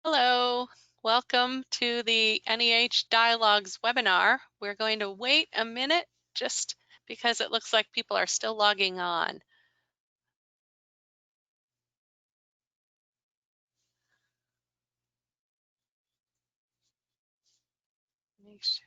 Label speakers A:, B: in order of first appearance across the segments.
A: Hello, welcome to the NEH Dialogues webinar. We're going to wait a minute just because it looks like people are still logging on. Make sure.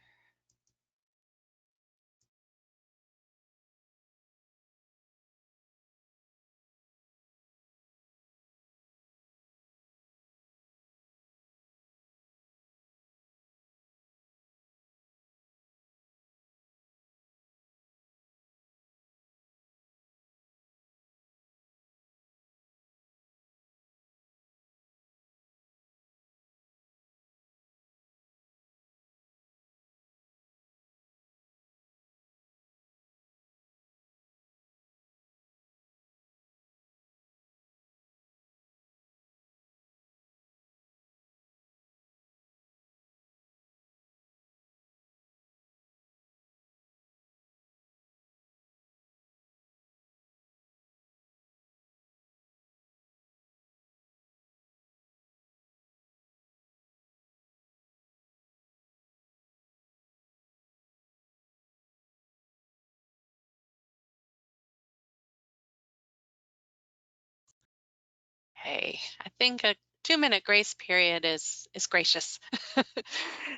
A: Hey, I think a 2-minute grace period is gracious.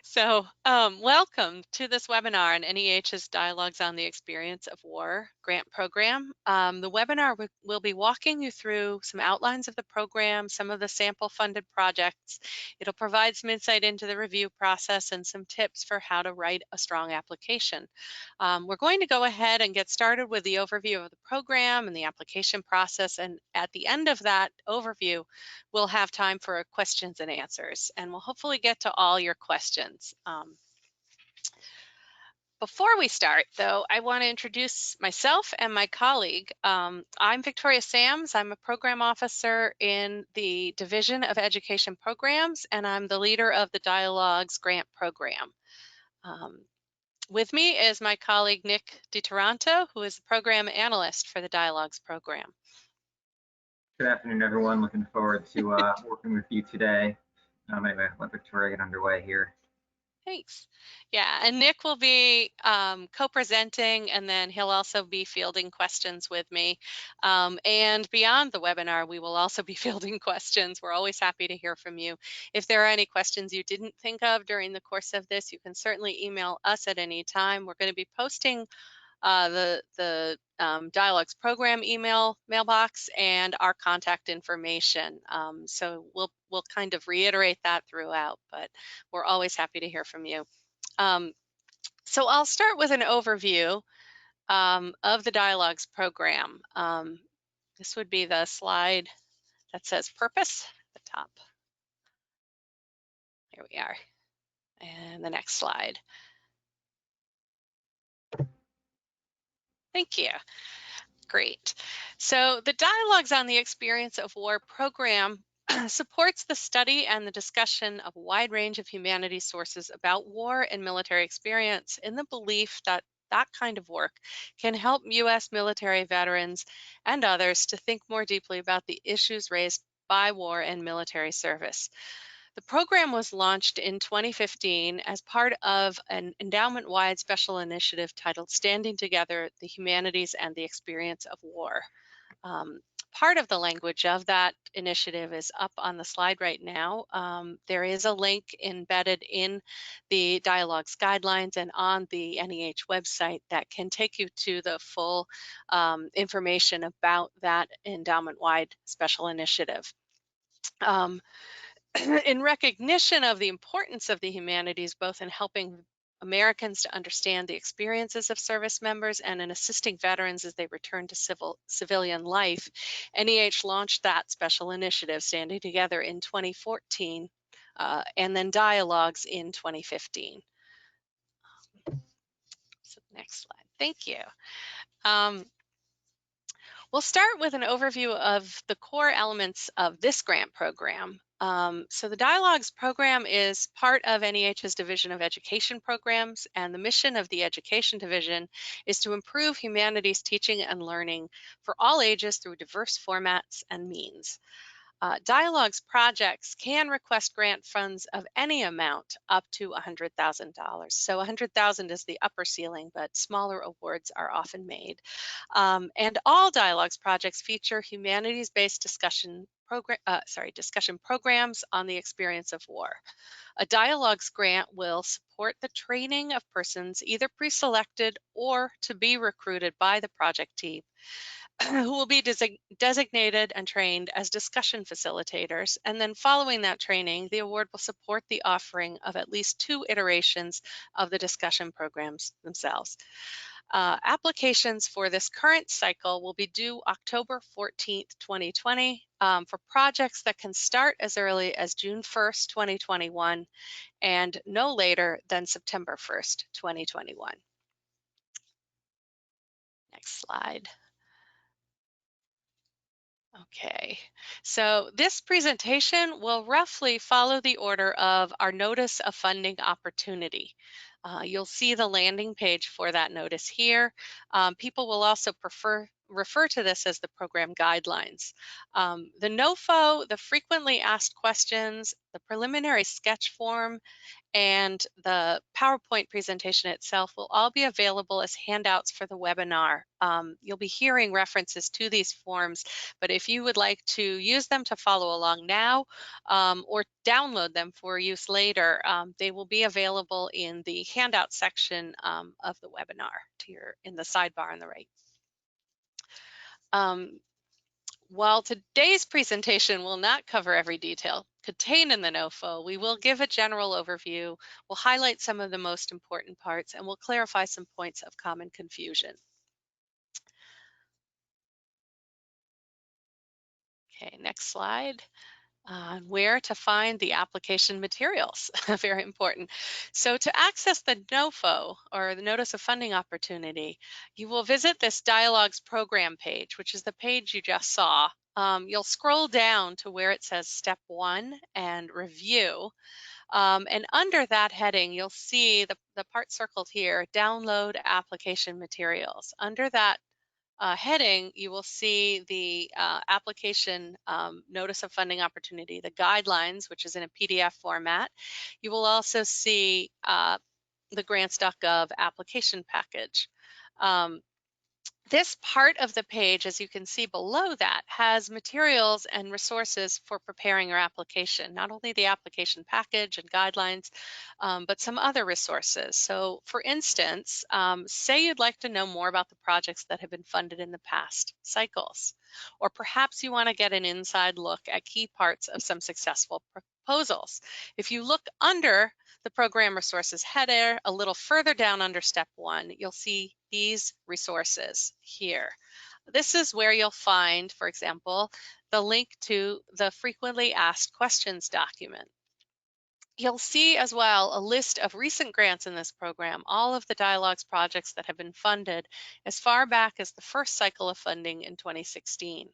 A: So, welcome to this webinar on NEH's Dialogues on the Experience of War grant program. The webinar will be walking you through some outlines of the program, some of the sample funded projects. It'll provide some insight into the review process and some tips for how to write a strong application. We're going to go ahead and get started with the overview of the program and the application process. And at the end of that overview, we'll have time for questions and answers. And we'll hopefully get to all your questions. Before we start, though, I want to introduce myself and my colleague. I'm Victoria Sams. I'm a program officer in the Division of Education Programs, and I'm the leader of the Dialogues Grant Program. With me is my colleague, Nick DiToronto, who is the program analyst for the Dialogues program.
B: Good afternoon, everyone. Looking forward to working with you today. Anyway, let Victoria get underway here.
A: Thanks. Yeah, and Nick will be co-presenting, and then he'll also be fielding questions with me. And beyond the webinar, we will also be fielding questions. We're always happy to hear from you. If there are any questions you didn't think of during the course of this, you can certainly email us at any time. We're going to be posting the Dialogues program mailbox and our contact information. So we'll kind of reiterate that throughout, but we're always happy to hear from you. So I'll start with an overview of the Dialogues program. This would be the slide that says purpose at the top. Here we are. And the next slide. Thank you. Great. So the Dialogues on the Experience of War program supports the study and the discussion of a wide range of humanities sources about war and military experience in the belief that that kind of work can help U.S. military veterans and others to think more deeply about the issues raised by war and military service. The program was launched in 2015 as part of an endowment-wide special initiative titled Standing Together, the Humanities and the Experience of War. Part of the language of that initiative is up on the slide right now. There is a link embedded in the Dialogues guidelines and on the NEH website that can take you to the full information about that endowment-wide special initiative. In recognition of the importance of the humanities, both in helping Americans to understand the experiences of service members and in assisting veterans as they return to civilian life, NEH launched that special initiative, Standing Together, in 2014, and then Dialogues in 2015. So next slide. Thank you. We'll start with an overview of the core elements of this grant program. So the Dialogues program is part of NEH's Division of Education Programs, and the mission of the Education Division is to improve humanities teaching and learning for all ages through diverse formats and means. Dialogues projects can request grant funds of any amount up to $100,000. So $100,000 is the upper ceiling, but smaller awards are often made. And all Dialogues projects feature humanities-based discussion programs on the experience of war. A Dialogues grant will support the training of persons either pre-selected or to be recruited by the project team who will be designated and trained as discussion facilitators. And then following that training, the award will support the offering of at least 2 iterations of the discussion programs themselves. Applications for this current cycle will be due October 14th, 2020 for projects that can start as early as June 1st, 2021 and no later than September 1st, 2021. Next slide. Okay, so this presentation will roughly follow the order of our notice of funding opportunity. You'll see the landing page for that notice here. People will also refer to this as the program guidelines. The NOFO, the frequently asked questions, the preliminary sketch form, and the PowerPoint presentation itself will all be available as handouts for the webinar. You'll be hearing references to these forms, but if you would like to use them to follow along now or download them for use later, they will be available in the handout section of the webinar in the sidebar on the right. While today's presentation will not cover every detail contained in the NOFO, we will give a general overview, we'll highlight some of the most important parts, and we'll clarify some points of common confusion. Okay, next slide. Where to find the application materials, very important. So to access the NOFO, or the Notice of Funding Opportunity, you will visit this Dialogues program page, which is the page you just saw. You'll scroll down to where it says Step 1 and Review. And under that heading, you'll see the part circled here, Download Application Materials. Under that heading, you will see the application notice of funding opportunity, the guidelines, which is in a PDF format. You will also see the grants.gov application package. This part of the page, as you can see below that, has materials and resources for preparing your application, not only the application package and guidelines, but some other resources. So for instance, say you'd like to know more about the projects that have been funded in the past cycles, or perhaps you want to get an inside look at key parts of some successful proposals. If you look under the program resources header, a little further down under Step 1, you'll see these resources here. This is where you'll find, for example, the link to the frequently asked questions document. You'll see as well a list of recent grants in this program, all of the Dialogues projects that have been funded as far back as the first cycle of funding in 2016.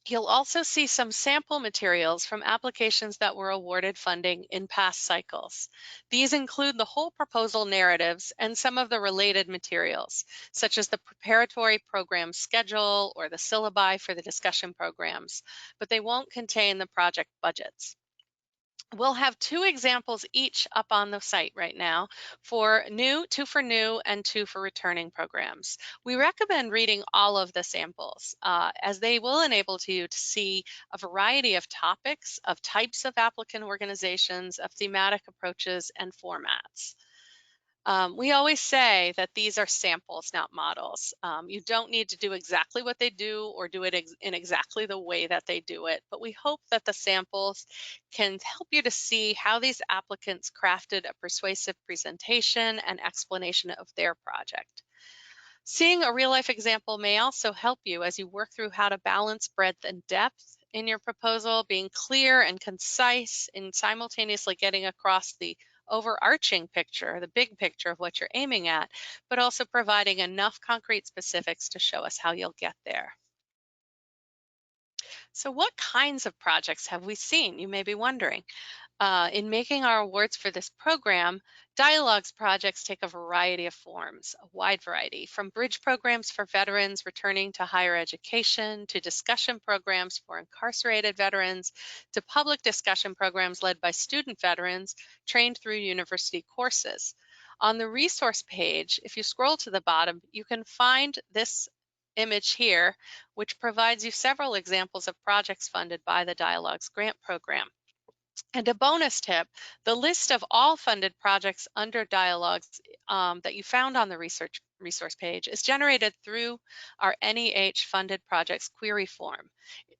A: You'll also see some sample materials from applications that were awarded funding in past cycles. These include the whole proposal narratives and some of the related materials, such as the preparatory program schedule or the syllabi for the discussion programs, but they won't contain the project budgets. We'll have 2 examples each up on the site right now for new, 2 for new and 2 for returning programs. We recommend reading all of the samples as they will enable you to see a variety of topics, of types of applicant organizations, of thematic approaches and formats. We always say that these are samples, not models. You don't need to do exactly what they do or do it in exactly the way that they do it, but we hope that the samples can help you to see how these applicants crafted a persuasive presentation and explanation of their project. Seeing a real-life example may also help you as you work through how to balance breadth and depth in your proposal, being clear and concise and simultaneously getting across the overarching picture, the big picture of what you're aiming at, but also providing enough concrete specifics to show us how you'll get there. So what kinds of projects have we seen? You may be wondering. In making our awards for this program, Dialogues projects take a variety of forms, a wide variety, from bridge programs for veterans returning to higher education, to discussion programs for incarcerated veterans, to public discussion programs led by student veterans trained through university courses. On the resource page, if you scroll to the bottom, you can find this image here, which provides you several examples of projects funded by the Dialogues Grant Program. And a bonus tip, the list of all funded projects under Dialogues that you found on the resource page is generated through our NEH funded projects query form.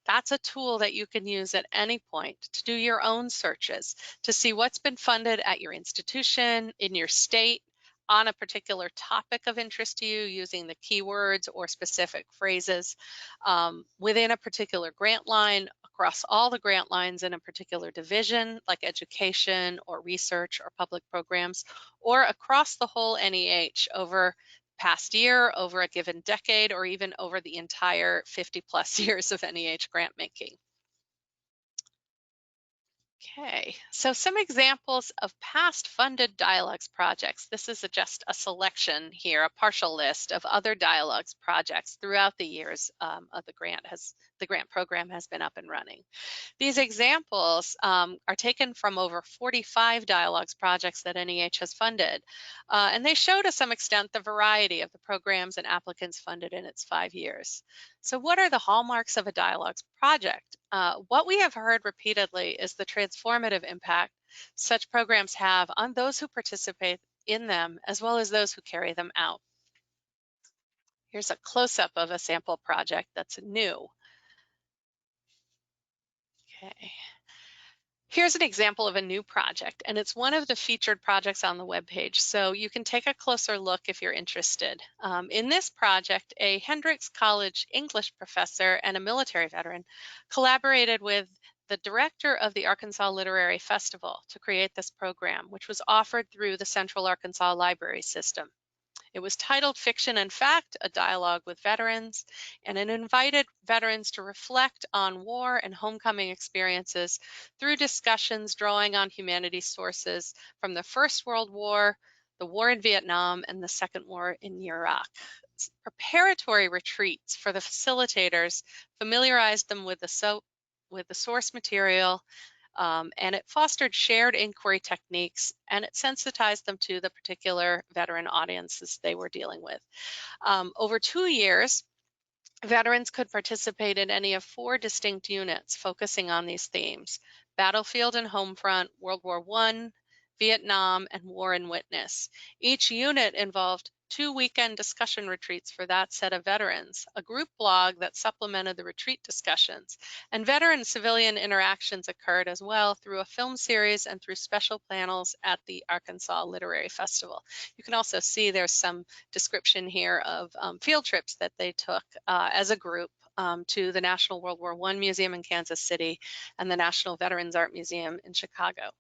A: That's a tool that you can use at any point to do your own searches, to see what's been funded at your institution, in your state, on a particular topic of interest to you, using the keywords or specific phrases, within a particular grant line, across all the grant lines in a particular division, like education or research or public programs, or across the whole NEH over past year, over a given decade, or even over the entire 50+ years of NEH grant making. Okay, so some examples of past funded Dialogues projects. This is just a selection here, a partial list of other Dialogues projects throughout the years of the grant program has been up and running. These examples are taken from over 45 Dialogues projects that NEH has funded, and they show to some extent the variety of the programs and applicants funded in its 5 years. So what are the hallmarks of a Dialogues project? What we have heard repeatedly is the transformative impact such programs have on those who participate in them, as well as those who carry them out. Here's a close-up of a sample project that's new. Okay. Here's an example of a new project, and it's one of the featured projects on the webpage, so you can take a closer look if you're interested. In this project, a Hendrix College English professor and a military veteran collaborated with the director of the Arkansas Literary Festival to create this program, which was offered through the Central Arkansas Library System. It was titled Fiction and Fact, a Dialogue with Veterans, and it invited veterans to reflect on war and homecoming experiences through discussions drawing on humanities sources from the First World War, the war in Vietnam, and the Second War in Iraq. Preparatory retreats for the facilitators familiarized them with the source material, and it fostered shared inquiry techniques, and it sensitized them to the particular veteran audiences they were dealing with. Over 2 years, veterans could participate in any of 4 distinct units focusing on these themes: battlefield and home front, World War I, Vietnam, and War and Witness. Each unit involved 2 weekend discussion retreats for that set of veterans, a group blog that supplemented the retreat discussions, and veteran-civilian interactions occurred as well through a film series and through special panels at the Arkansas Literary Festival. You can also see there's some description here of field trips that they took as a group to the National World War I Museum in Kansas City and the National Veterans Art Museum in Chicago.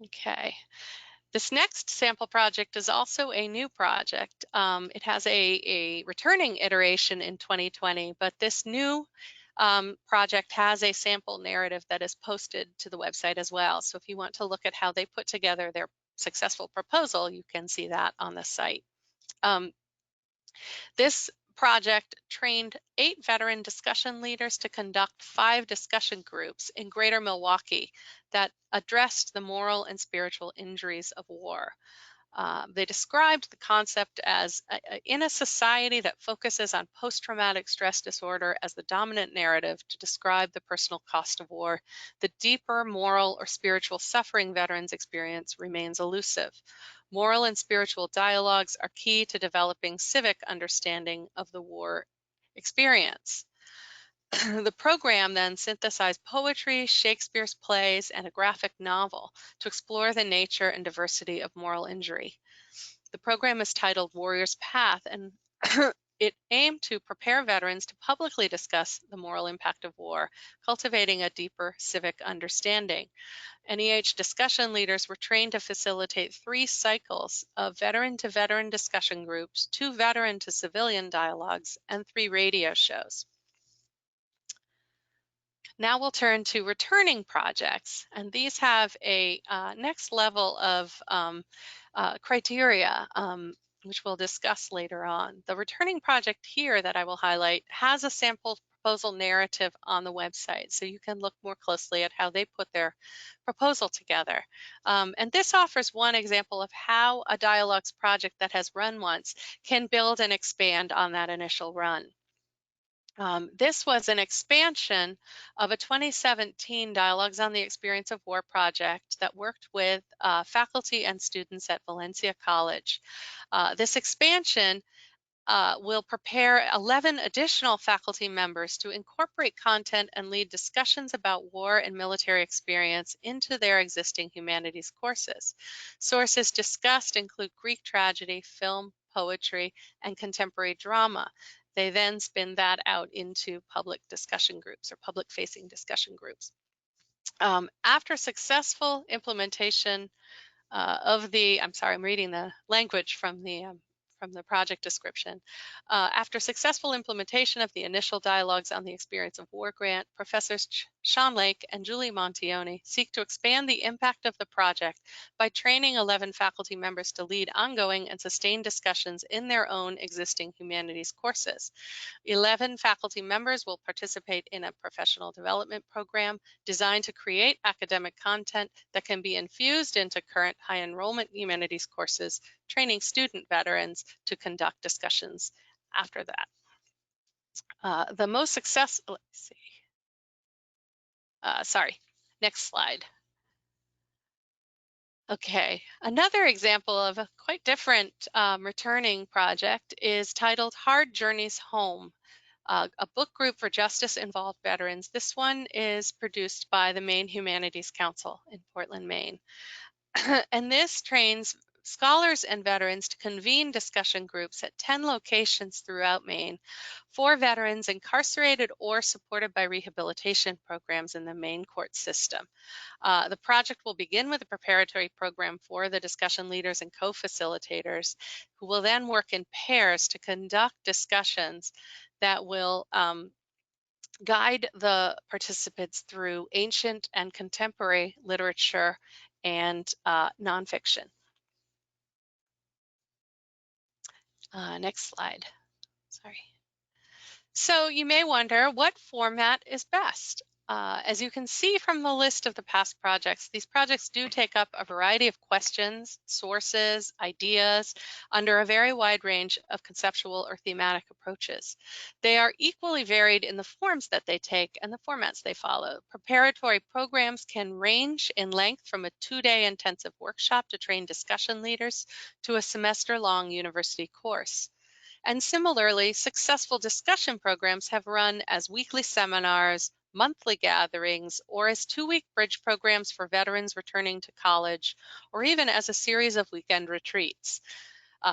A: Okay. This next sample project is also a new project. It has a returning iteration in 2020, but this new project has a sample narrative that is posted to the website as well. So if you want to look at how they put together their successful proposal, you can see that on the site. This project trained 8 veteran discussion leaders to conduct 5 discussion groups in Greater Milwaukee that addressed the moral and spiritual injuries of war. They described the concept as in a society that focuses on post-traumatic stress disorder as the dominant narrative to describe the personal cost of war, the deeper moral or spiritual suffering veterans experience remains elusive. Moral and spiritual dialogues are key to developing civic understanding of the war experience. The program then synthesized poetry, Shakespeare's plays, and a graphic novel to explore the nature and diversity of moral injury. The program is titled Warrior's Path, and it aimed to prepare veterans to publicly discuss the moral impact of war, cultivating a deeper civic understanding. NEH discussion leaders were trained to facilitate 3 cycles of veteran-to-veteran discussion groups, 2 veteran-to-civilian dialogues, and 3 radio shows. Now we'll turn to returning projects, and these have a next level of criteria, which we'll discuss later on. The returning project here that I will highlight has a sample proposal narrative on the website, so you can look more closely at how they put their proposal together. And this offers one example of how a dialogues project that has run once can build and expand on that initial run. This was an expansion of a 2017 Dialogues on the Experience of War project that worked with faculty and students at Valencia College. This expansion will prepare 11 additional faculty members to incorporate content and lead discussions about war and military experience into their existing humanities courses. Sources discussed include Greek tragedy, film, poetry, and contemporary drama. They then spin that out into public discussion groups or public-facing discussion groups. After successful implementation I'm sorry, I'm reading the language from the project description. After successful implementation of the initial dialogues on the Experience of War grant, Professors Sean Lake and Julie Montione seek to expand the impact of the project by training 11 faculty members to lead ongoing and sustained discussions in their own existing humanities courses. 11 faculty members will participate in a professional development program designed to create academic content that can be infused into current high enrollment humanities courses, training student veterans to conduct discussions after that. The most successful, let's see, sorry, next slide. Okay, another example of a quite different returning project is titled Hard Journeys Home, a book group for justice-involved veterans. This one is produced by the Maine Humanities Council in Portland, Maine. And this trains scholars and veterans to convene discussion groups at 10 locations throughout Maine for veterans incarcerated or supported by rehabilitation programs in the Maine court system. The project will begin with a preparatory program for the discussion leaders and co-facilitators, who will then work in pairs to conduct discussions that will guide the participants through ancient and contemporary literature and nonfiction. Next slide. Sorry. So you may wonder, what format is best? As you can see from the list of the past projects, these projects do take up a variety of questions, sources, ideas, under a very wide range of conceptual or thematic approaches. They are equally varied in the forms that they take and the formats they follow. Preparatory programs can range in length from a 2-day intensive workshop to train discussion leaders to a semester-long university course. And similarly, successful discussion programs have run as weekly seminars, monthly gatherings, or as 2-week bridge programs for veterans returning to college, or even as a series of weekend retreats.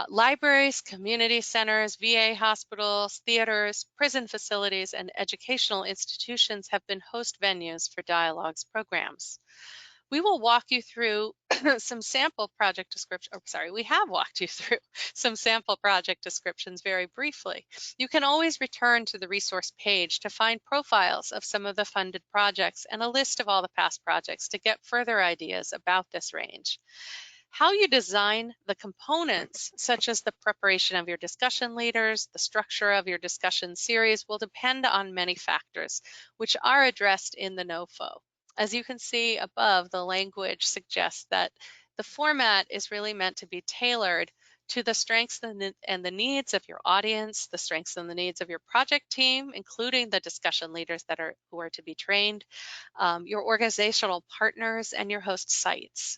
A: Libraries, community centers, VA hospitals, theaters, prison facilities, and educational institutions have been host venues for dialogues programs. We will walk you through some sample project descriptions. We have walked you through some sample project descriptions very briefly. You can always return to the resource page to find profiles of some of the funded projects and a list of all the past projects to get further ideas about this range. How you design the components, such as the preparation of your discussion leaders, the structure of your discussion series, will depend on many factors, which are addressed in the NOFO. As you can see above, the language suggests that the format is really meant to be tailored to the strengths and the needs of your audience, the strengths and the needs of your project team, including the discussion leaders who are to be trained, your organizational partners, and your host sites.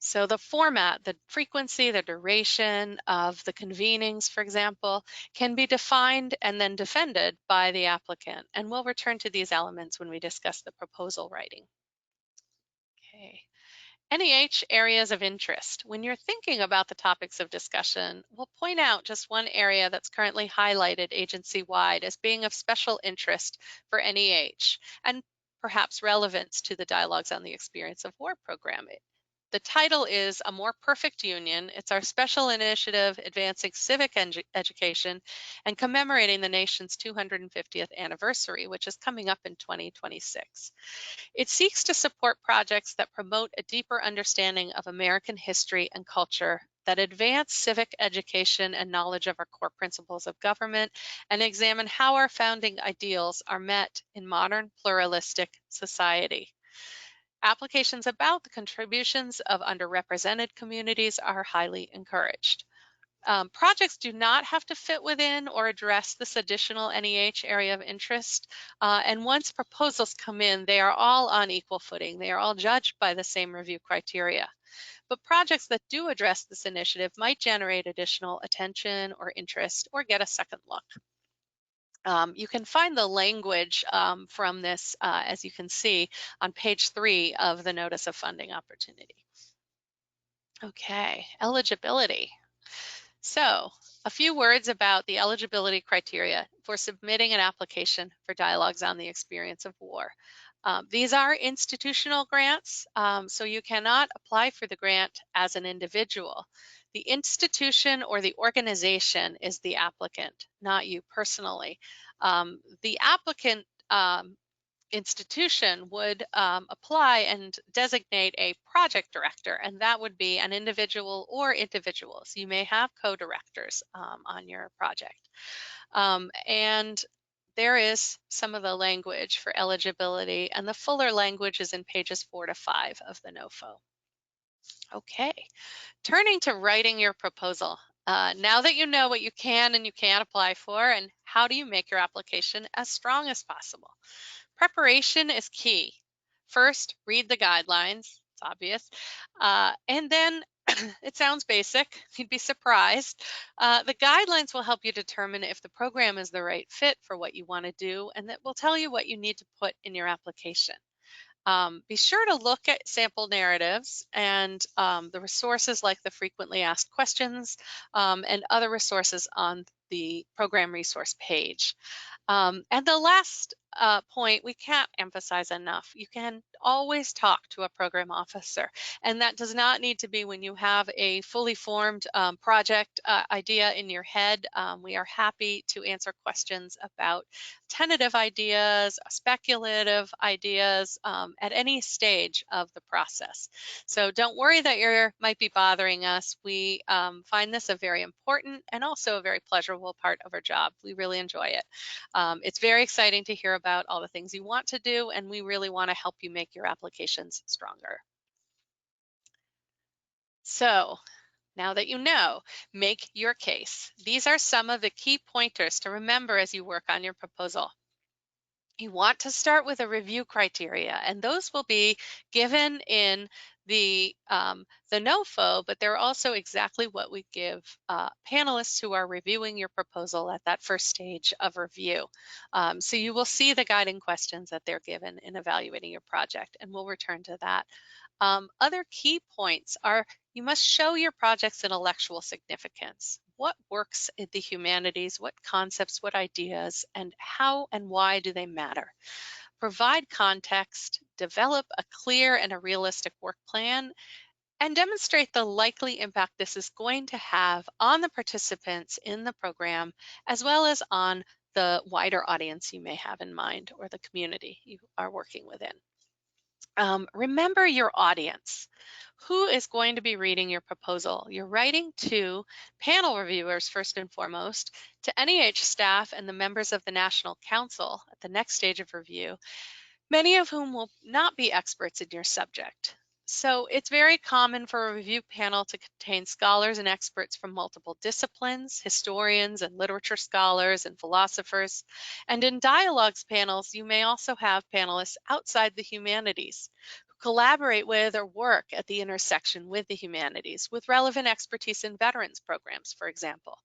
A: So the format, the frequency, the duration of the convenings, for example, can be defined and then defended by the applicant. And we'll return to these elements when we discuss the proposal writing. Okay. NEH areas of interest. When you're thinking about the topics of discussion, we'll point out just one area that's currently highlighted agency-wide as being of special interest for NEH and perhaps relevance to the Dialogues on the Experience of War program. The title is A More Perfect Union. It's our special initiative advancing civic education and commemorating the nation's 250th anniversary, which is coming up in 2026. It seeks to support projects that promote a deeper understanding of American history and culture, that advance civic education and knowledge of our core principles of government, and examine how our founding ideals are met in modern pluralistic society. Applications about the contributions of underrepresented communities are highly encouraged. Projects do not have to fit within or address this additional NEH area of interest. And once proposals come in, they are all on equal footing. They are all judged by the same review criteria. But projects that do address this initiative might generate additional attention or interest or get a second look. You can find the language from this, as you can see, on page 3 of the Notice of Funding Opportunity. Okay, eligibility. So, a few words about the eligibility criteria for submitting an application for Dialogues on the Experience of War. These are institutional grants, so you cannot apply for the grant as an individual. The institution or the organization is the applicant, not you personally. The applicant institution would apply and designate a project director, and that would be an individual or individuals. You may have co-directors on your project. And there is some of the language for eligibility, and the fuller language is in pages 4 to 5 of the NOFO. Okay, turning to writing your proposal. Now that you know what you can and you can't apply for, and how do you make your application as strong as possible? Preparation is key. First, read the guidelines. It's obvious. And then, it sounds basic. You'd be surprised. The guidelines will help you determine if the program is the right fit for what you want to do, and that will tell you what you need to put in your application. Be sure to look at sample narratives and the resources like the frequently asked questions and other resources on the program resource page. And the last point we can't emphasize enough, you can always talk to a program officer. And that does not need to be when you have a fully formed project idea in your head. We are happy to answer questions about tentative ideas, speculative ideas at any stage of the process. So don't worry that you might be bothering us. We find this a very important and also a very pleasurable part of our job. We really enjoy it. It's very exciting to hear about all the things you want to do, and we really want to help you make your applications stronger. So now that you know, make your case. These are some of the key pointers to remember as you work on your proposal. You want to start with a review criteria, and those will be given in the NOFO, but they're also exactly what we give panelists who are reviewing your proposal at that first stage of review. So you will see the guiding questions that they're given in evaluating your project, and we'll return to that. Other key points are you must show your project's intellectual significance. What works in the humanities, what concepts, what ideas, and how and why do they matter? Provide context, develop a clear and a realistic work plan, and demonstrate the likely impact this is going to have on the participants in the program, as well as on the wider audience you may have in mind or the community you are working within. Remember your audience. Who is going to be reading your proposal? You're writing to panel reviewers first and foremost, to NEH staff and the members of the National Council at the next stage of review, many of whom will not be experts in your subject. So it's very common for a review panel to contain scholars and experts from multiple disciplines, historians and literature scholars and philosophers. And in dialogues panels, you may also have panelists outside the humanities who collaborate with or work at the intersection with the humanities with relevant expertise in veterans programs, for example.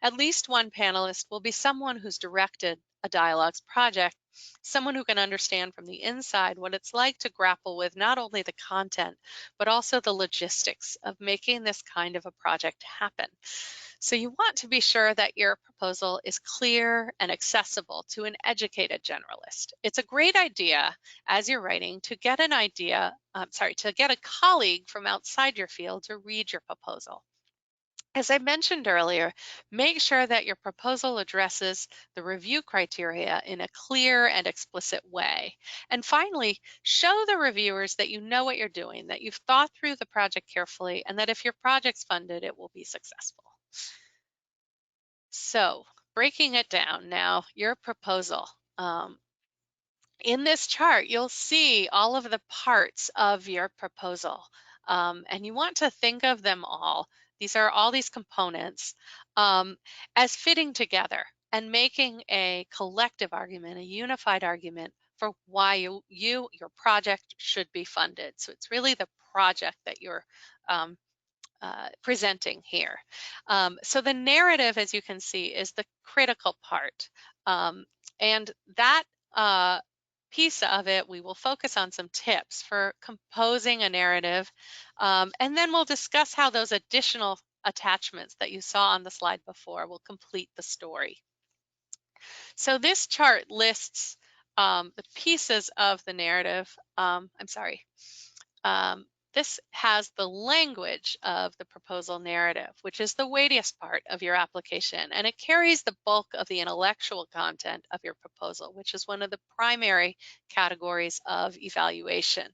A: At least one panelist will be someone who's directed a dialogues project, someone who can understand from the inside what it's like to grapple with not only the content, but also the logistics of making this kind of a project happen. So you want to be sure that your proposal is clear and accessible to an educated generalist. It's a great idea as you're writing to get an idea, to get a colleague from outside your field to read your proposal. As I mentioned earlier, make sure that your proposal addresses the review criteria in a clear and explicit way. And finally, show the reviewers that you know what you're doing, that you've thought through the project carefully, and that if your project's funded, it will be successful. So, breaking it down now, your proposal. In this chart, you'll see all of the parts of your proposal, and you want to think of them all. These are all these components as fitting together and making a collective argument, a unified argument for why your project should be funded. So it's really the project that you're um, presenting here. So the narrative, as you can see, is the critical part. And that piece of it, we will focus on some tips for composing a narrative. And then we'll discuss how those additional attachments that you saw on the slide before will complete the story. So this chart lists the pieces of the narrative. This has the language of the proposal narrative, which is the weightiest part of your application, and it carries the bulk of the intellectual content of your proposal, which is one of the primary categories of evaluation.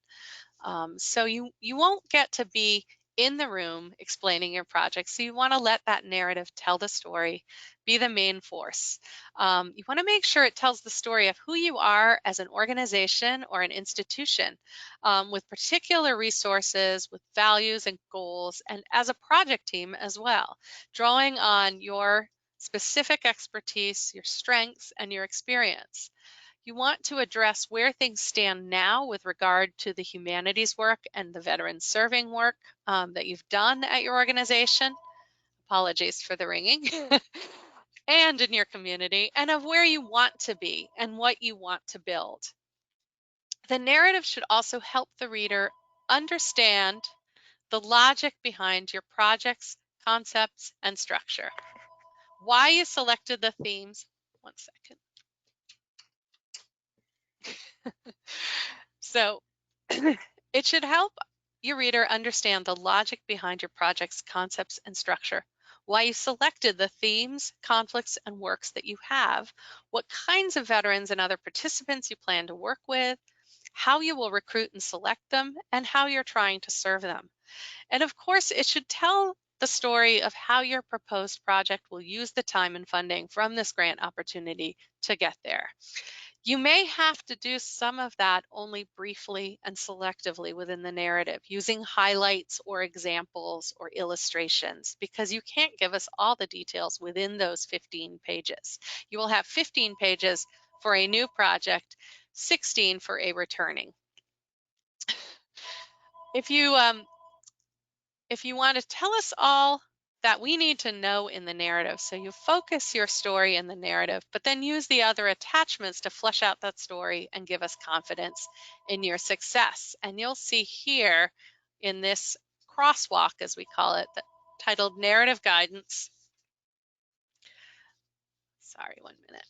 A: So you won't get to be in the room explaining your project. So you want to let that narrative tell the story, be the main force. You want to make sure it tells the story of who you are as an organization or an institution with particular resources, with values and goals, and as a project team as well, drawing on your specific expertise, your strengths, and your experience. You want to address where things stand now with regard to the humanities work and the veteran serving work that you've done at your organization. Apologies for the ringing. And in your community, and of where you want to be and what you want to build. The narrative should also help the reader understand the logic behind your project's concepts and structure. Why you selected the themes. One second. So it should help your reader understand the logic behind your project's concepts and structure, why you selected the themes, conflicts, and works that you have, what kinds of veterans and other participants you plan to work with, how you will recruit and select them, and how you're trying to serve them. And of course, it should tell the story of how your proposed project will use the time and funding from this grant opportunity to get there. You may have to do some of that only briefly and selectively within the narrative, using highlights or examples or illustrations, because you can't give us all the details within those 15 pages. You will have 15 pages for a new project, 16 for a returning. If you want to tell us all that we need to know in the narrative, so you focus your story in the narrative, but then use the other attachments to flesh out that story and give us confidence in your success. And you'll see here in this crosswalk, as we call it, titled Narrative Guidance. Sorry, 1 minute.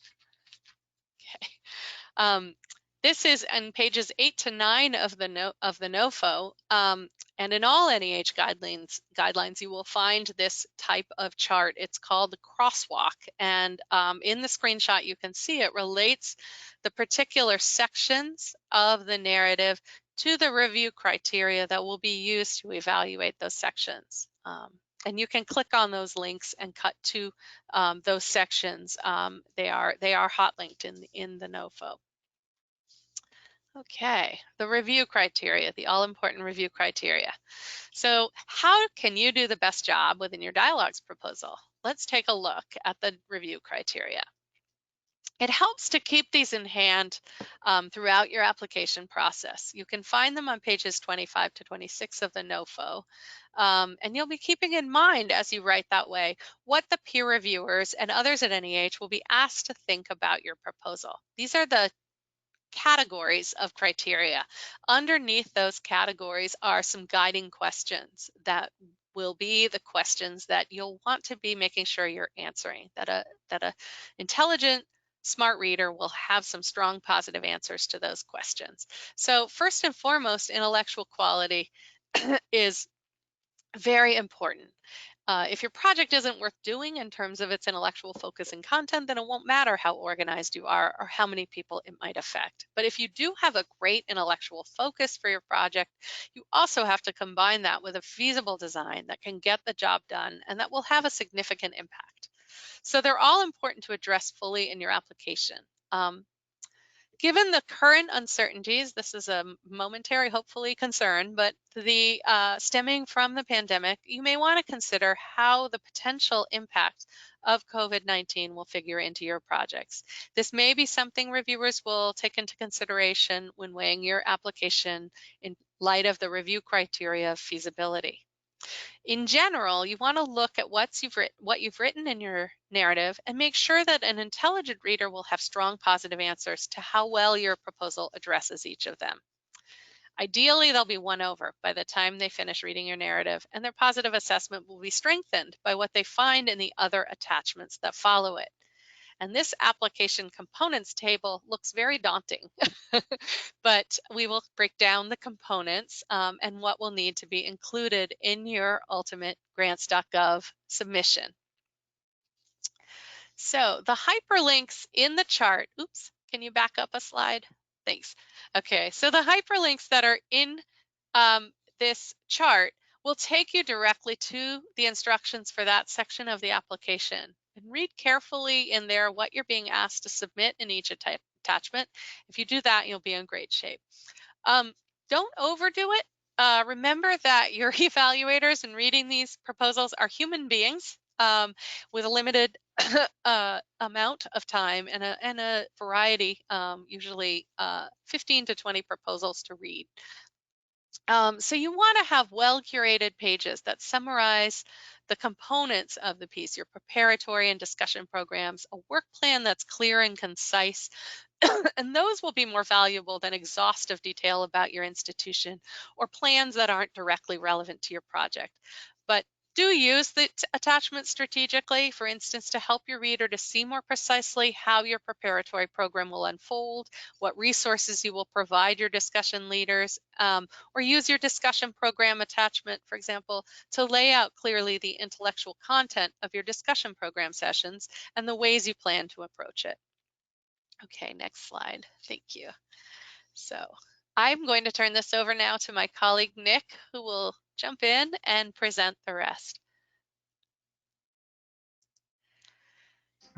A: Okay. This is on pages 8 to 9 of the NOFO, and in all NEH guidelines, you will find this type of chart. It's called the crosswalk, and in the screenshot you can see it relates the particular sections of the narrative to the review criteria that will be used to evaluate those sections. And you can click on those links and cut to those sections. They are hot linked in the NOFO. Okay, the review criteria, the all-important review criteria. So how can you do the best job within your dialogues proposal? Let's take a look at the review criteria. It helps to keep these in hand throughout your application process. You can find them on pages 25 to 26 of the NOFO. And you'll be keeping in mind as you write that way what the peer reviewers and others at NEH will be asked to think about your proposal. These are the categories of criteria. Underneath those categories are some guiding questions that will be the questions that you'll want to be making sure you're answering, that a intelligent, smart reader will have some strong positive answers to those questions. So first and foremost, intellectual quality is very important. If your project isn't worth doing in terms of its intellectual focus and content, then it won't matter how organized you are or how many people it might affect. But if you do have a great intellectual focus for your project, you also have to combine that with a feasible design that can get the job done and that will have a significant impact. So they're all important to address fully in your application. Given the current uncertainties, this is a momentary, hopefully, concern, but the stemming from the pandemic, you may want to consider how the potential impact of COVID-19 will figure into your projects. This may be something reviewers will take into consideration when weighing your application in light of the review criteria of feasibility. In general, you want to look at what you've written in your narrative and make sure that an intelligent reader will have strong positive answers to how well your proposal addresses each of them. Ideally, they'll be won over by the time they finish reading your narrative, and their positive assessment will be strengthened by what they find in the other attachments that follow it. And this application components table looks very daunting, but we will break down the components and what will need to be included in your ultimate grants.gov submission. So the hyperlinks in the chart, oops, can you back up a slide? Thanks. Okay, so the hyperlinks that are in this chart will take you directly to the instructions for that section of the application. And read carefully in there what you're being asked to submit in each attachment. If you do that, you'll be in great shape. Don't overdo it. Remember that your evaluators in reading these proposals are human beings with a limited amount of time and a variety, usually 15 to 20 proposals to read. So you want to have well-curated pages that summarize the components of the piece, your preparatory and discussion programs, a work plan that's clear and concise, and those will be more valuable than exhaustive detail about your institution or plans that aren't directly relevant to your project. But do use the attachment strategically, for instance, to help your reader to see more precisely how your preparatory program will unfold, what resources you will provide your discussion leaders, or use your discussion program attachment, for example, to lay out clearly the intellectual content of your discussion program sessions and the ways you plan to approach it. Okay, next slide. Thank you. So I'm going to turn this over now to my colleague, Nick, who will jump in and present the rest.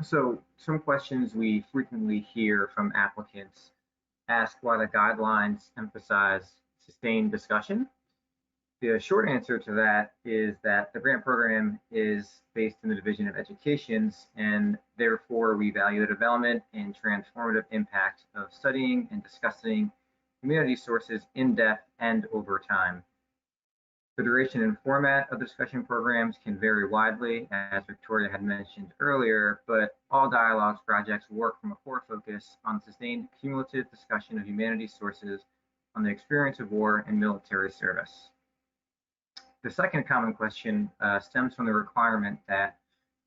B: So some questions we frequently hear from applicants ask why the guidelines emphasize sustained discussion. The short answer to that is that the grant program is based in the Division of Educations, and therefore we value the development and transformative impact of studying and discussing community sources in depth and over time. The duration and format of discussion programs can vary widely, as Victoria had mentioned earlier, but all dialogues projects work from a core focus on sustained cumulative discussion of humanities sources on the experience of war and military service. The second common question stems from the requirement that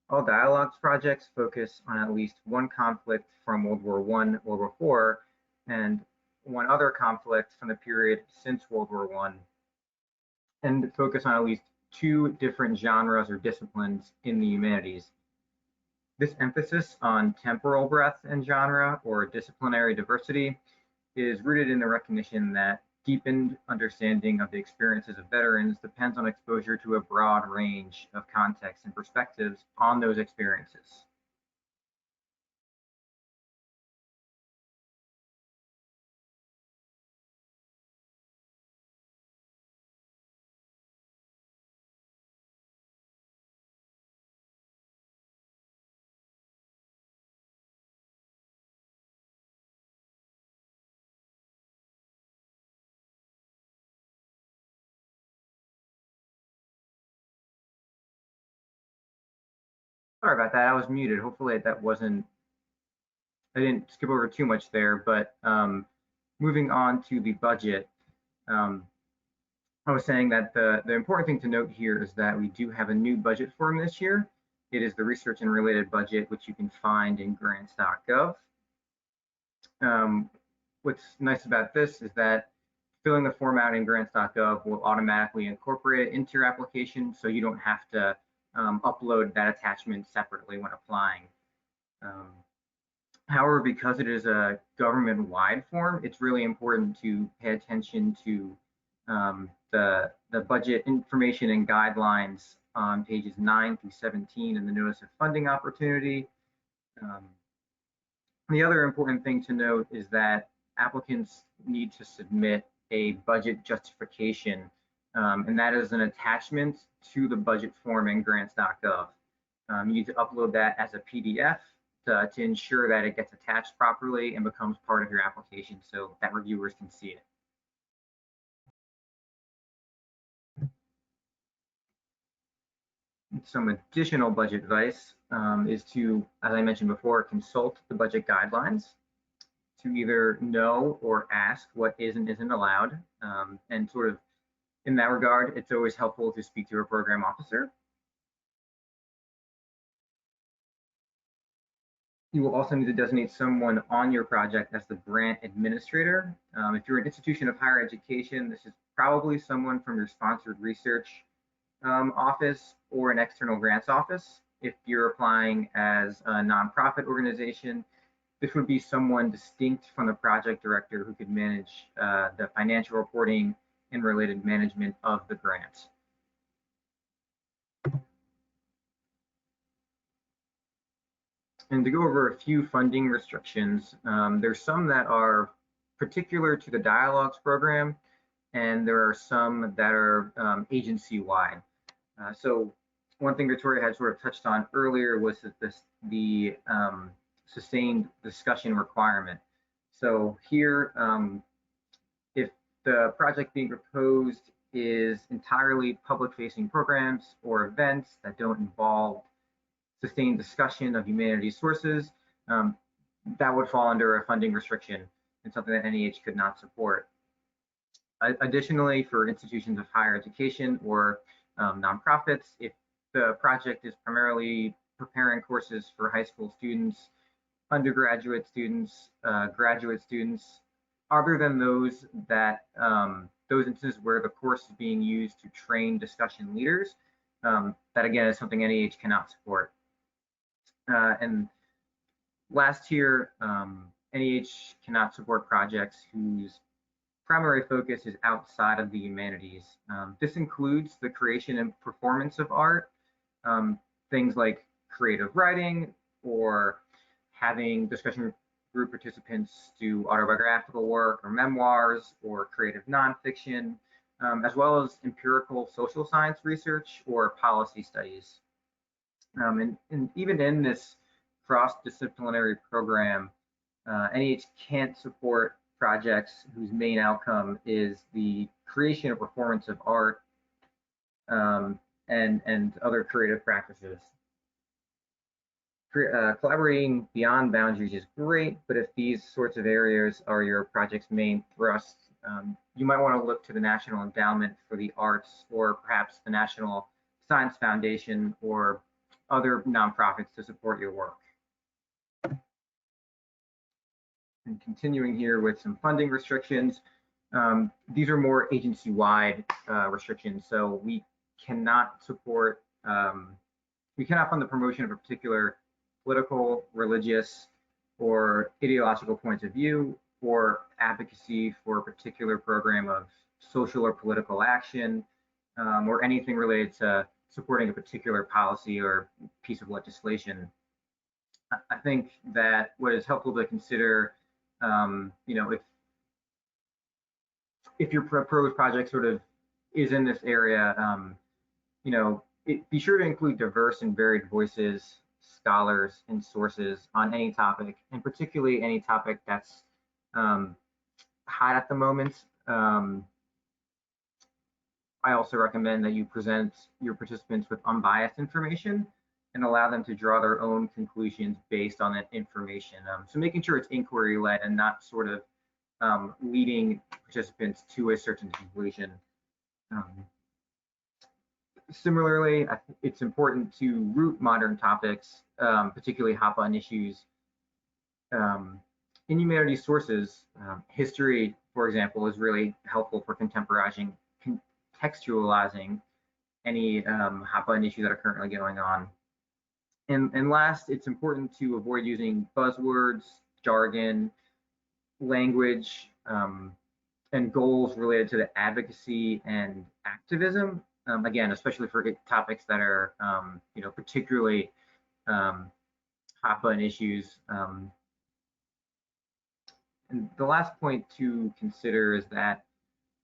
B: all dialogues projects focus on at least one conflict from World War I, World War IV, and one other conflict from the period since World War I, and focus on at least two different genres or disciplines in the humanities. This emphasis on temporal breadth and genre, or disciplinary diversity, is rooted in the recognition that deepened understanding of the experiences of veterans depends on exposure to a broad range of contexts and perspectives on those experiences. Sorry about that. I was muted. Hopefully that wasn't, I didn't skip over too much there, but moving on to the budget, um, I was saying that the important thing to note here is that we do have a new budget form this year. It is the research and related budget, which you can find in grants.gov. What's nice about this is that filling the form out in grants.gov will automatically incorporate it into your application, so you don't have to upload that attachment separately when applying. However, because it is a government-wide form, it's really important to pay attention to the budget information and guidelines on pages 9 through 17 in the Notice of Funding Opportunity. The other important thing to note is that applicants need to submit a budget justification, and that is an attachment to the budget form in grants.gov. You need to upload that as a PDF to ensure that it gets attached properly and becomes part of your application so that reviewers can see it. Some additional budget advice is to, as I mentioned before, consult the budget guidelines to either know or ask what is and isn't allowed. And sort of in that regard, it's always helpful to speak to a program officer. You will also need to designate someone on your project as the grant administrator. If you're an institution of higher education, this is probably someone from your sponsored research office or an external grants office. If you're applying as a nonprofit organization, this would be someone distinct from the project director who could manage the financial reporting and related management of the grant. And to go over a few funding restrictions, there's some that are particular to the Dialogues program, and there are some that are agency-wide. So one thing Victoria had sort of touched on earlier was that the sustained discussion requirement. So here, if the project being proposed is entirely public-facing programs or events that don't involve sustained discussion of humanities sources, that would fall under a funding restriction and something that NEH could not support. Additionally, for institutions of higher education or nonprofits, if the project is primarily preparing courses for high school students, undergraduate students, graduate students, other than those that those instances where the course is being used to train discussion leaders, that again is something NEH cannot support. And last year, NEH cannot support projects whose primary focus is outside of the humanities. This includes the creation and performance of art, things like creative writing or having discussion group participants do autobiographical work or memoirs or creative nonfiction, as well as empirical social science research or policy studies. And even in this cross-disciplinary program, NEH can't support projects whose main outcome is the creation or performance of art and other creative practices. Collaborating beyond boundaries is great, but if these sorts of areas are your project's main thrust, you might want to look to the National Endowment for the Arts or perhaps the National Science Foundation or other nonprofits to support your work. And continuing here with some funding restrictions, these are more agency-wide restrictions. So we cannot support, we cannot fund the promotion of a particular political, religious, or ideological points of view, or advocacy for a particular program of social or political action, or anything related to supporting a particular policy or piece of legislation. I think that what is helpful to consider, you know, if your proposed project sort of is in this area, you know, be sure to include diverse and varied voices, scholars, and sources on any topic, and particularly any topic that's hot at the moment. I also recommend that you present your participants with unbiased information and allow them to draw their own conclusions based on that information. So making sure it's inquiry-led and not sort of leading participants to a certain conclusion. Similarly, it's important to root modern topics, particularly hot-button issues, in humanities sources. History, for example, is really helpful for contextualizing any hot-button issues that are currently going on. And last, it's important to avoid using buzzwords, jargon, language, and goals related to the advocacy and activism. Again, especially for topics that are, particularly hot-button issues. And the last point to consider is that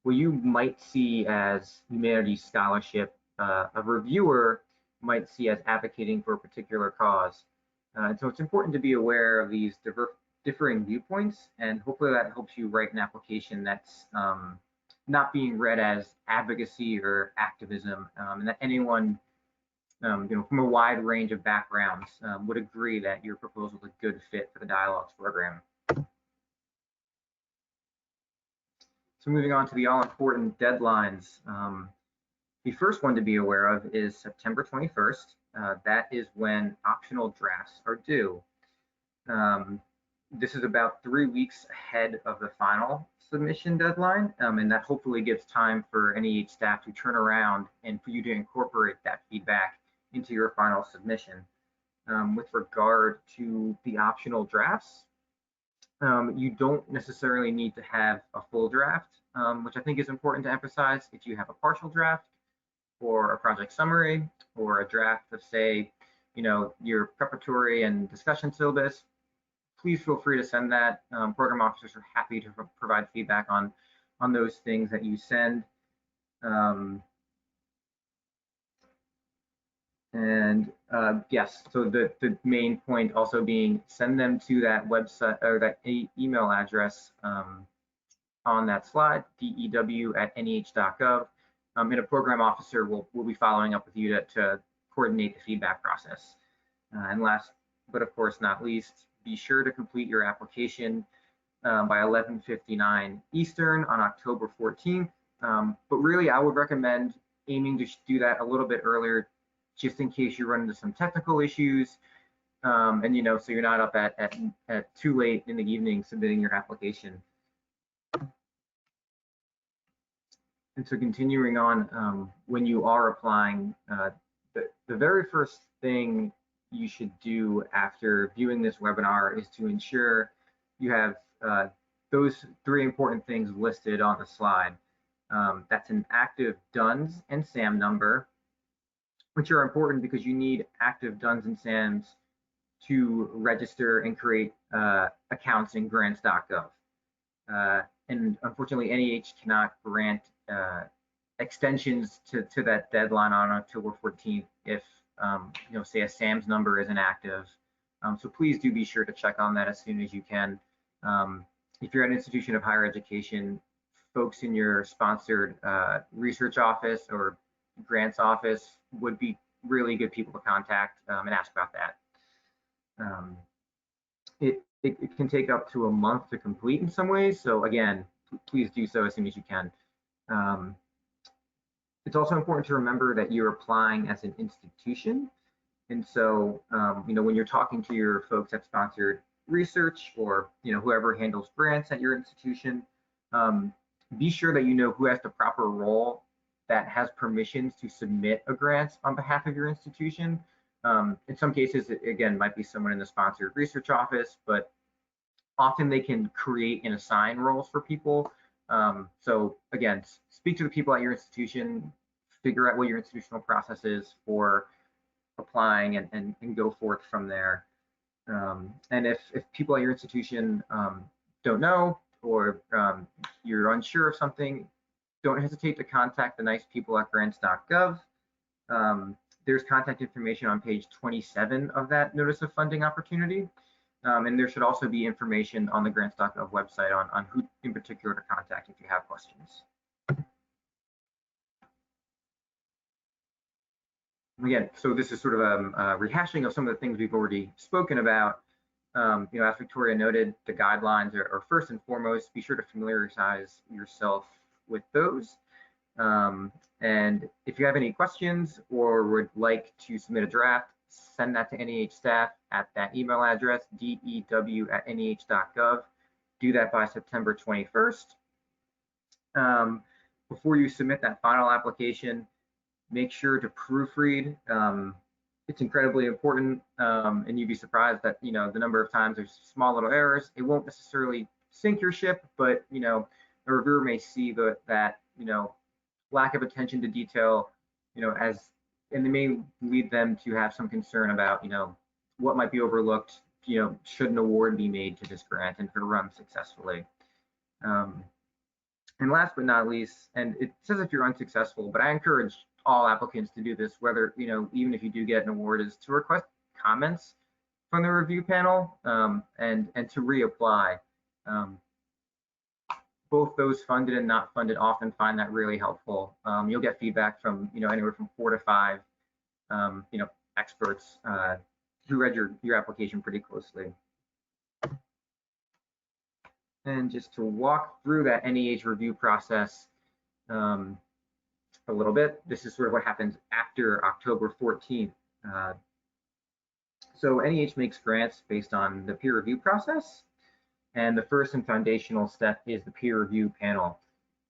B: what you might see as humanities scholarship, a reviewer might see as advocating for a particular cause. And so it's important to be aware of these differing viewpoints, and hopefully that helps you write an application that's not being read as advocacy or activism, and that anyone from a wide range of backgrounds would agree that your proposal is a good fit for the Dialogues program. So moving on to the all-important deadlines. The first one to be aware of is September 21st. That is when optional drafts are due. This is about 3 weeks ahead of the final submission deadline, and that hopefully gives time for NEH staff to turn around and for you to incorporate that feedback into your final submission. With regard to the optional drafts, you don't necessarily need to have a full draft, which I think is important to emphasize. If you have a partial draft or a project summary or a draft of, say, your preparatory and discussion syllabus, please feel free to send that. Program officers are happy to provide feedback on those things that you send. Yes, so the main point also being send them to that website or that email address on that slide, dew@nih.gov, and a program officer will be following up with you to coordinate the feedback process. And last, but of course not least, be sure to complete your application by 11:59 Eastern on October 14th. But really, I would recommend aiming to do that a little bit earlier, just in case you run into some technical issues, and so you're not up at too late in the evening submitting your application. And so continuing on, when you are applying, the very first thing you should do after viewing this webinar is to ensure you have those 3 important things listed on the slide. That's an active DUNS and SAM number, which are important because you need active DUNS and SAMs to register and create accounts in grants.gov. And unfortunately, NEH cannot grant extensions to that deadline on October 14th if, say a SAM's number isn't active. So please do be sure to check on that as soon as you can. If you're at an institution of higher education, folks in your sponsored research office or grants office would be really good people to contact and ask about that. It can take up to a month to complete in some ways. So again, please do so as soon as you can. It's also important to remember that you're applying as an institution. And so, when you're talking to your folks at sponsored research or, whoever handles grants at your institution, be sure that you know who has the proper role that has permissions to submit a grant on behalf of your institution. In some cases, it, again, might be someone in the sponsored research office, but often they can create and assign roles for people. So again, speak to the people at your institution, figure out what your institutional process is for applying, and go forth from there. And if people at your institution don't know, or you're unsure of something, don't hesitate to contact the nice people at grants.gov. There's contact information on page 27 of that notice of funding opportunity. And there should also be information on the grants.gov website on who in particular to contact if you have questions. Again, so this is sort of a rehashing of some of the things we've already spoken about. As Victoria noted, the guidelines are first and foremost. Be sure to familiarize yourself with those. And if you have any questions or would like to submit a draft, send that to NEH staff at that email address, dew@neh.gov. Do that by September 21st. Before you submit that final application, make sure to proofread. It's incredibly important, and you'd be surprised that the number of times there's small little errors. It won't necessarily sink your ship, but a reviewer may see that lack of attention to detail, and it may lead them to have some concern about what might be overlooked. Should an award be made to this grant and if it runs successfully. And last but not least, and it says if you're unsuccessful, but I encourage all applicants to do this, whether, even if you do get an award, is to request comments from the review panel and to reapply. Both those funded and not funded often find that really helpful. You'll get feedback from, anywhere from 4 to 5, experts who read your application pretty closely. And just to walk through that NEH review process a little bit, this is sort of what happens after October 14th. So NEH makes grants based on the peer review process. And the first and foundational step is the peer review panel.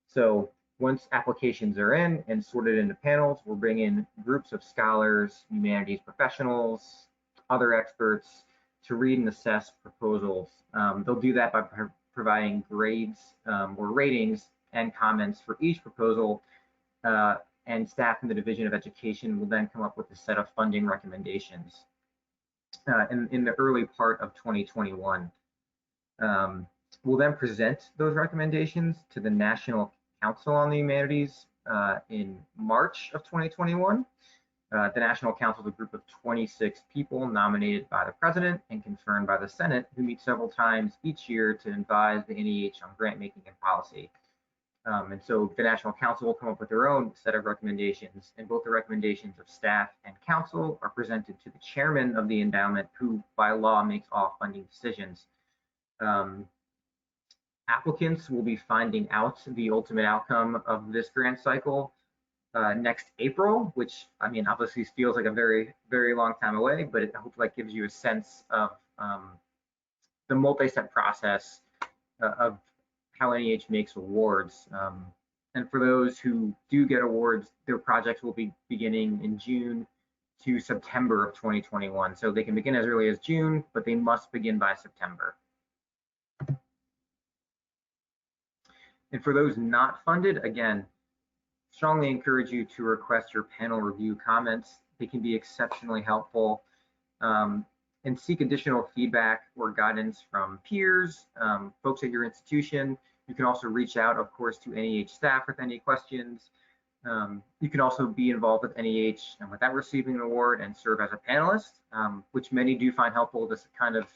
B: So once applications are in and sorted into panels, we'll bring in groups of scholars, humanities professionals, other experts to read and assess proposals. They'll do that by providing grades or ratings and comments for each proposal, and staff in the Division of Education will then come up with a set of funding recommendations in the early part of 2021. We'll then present those recommendations to the National Council on the Humanities in March of 2021. The National Council is a group of 26 people nominated by the President and confirmed by the Senate, who meet several times each year to advise the NEH on grant making and policy. And so the National Council will come up with their own set of recommendations, and both the recommendations of staff and council are presented to the chairman of the endowment, who by law makes all funding decisions. Applicants will be finding out the ultimate outcome of this grant cycle next April, which obviously feels like a very, very long time away, but it hopefully gives you a sense of the multi-step process of how NEH makes awards. And for those who do get awards, their projects will be beginning in June to September of 2021. So they can begin as early as June, but they must begin by September. And for those not funded, again, strongly encourage you to request your panel review comments. They can be exceptionally helpful, and seek additional feedback or guidance from peers, folks at your institution. You can also reach out, of course, to NEH staff with any questions. You can also be involved with NEH without receiving an award and serve as a panelist, which many do find helpful to kind of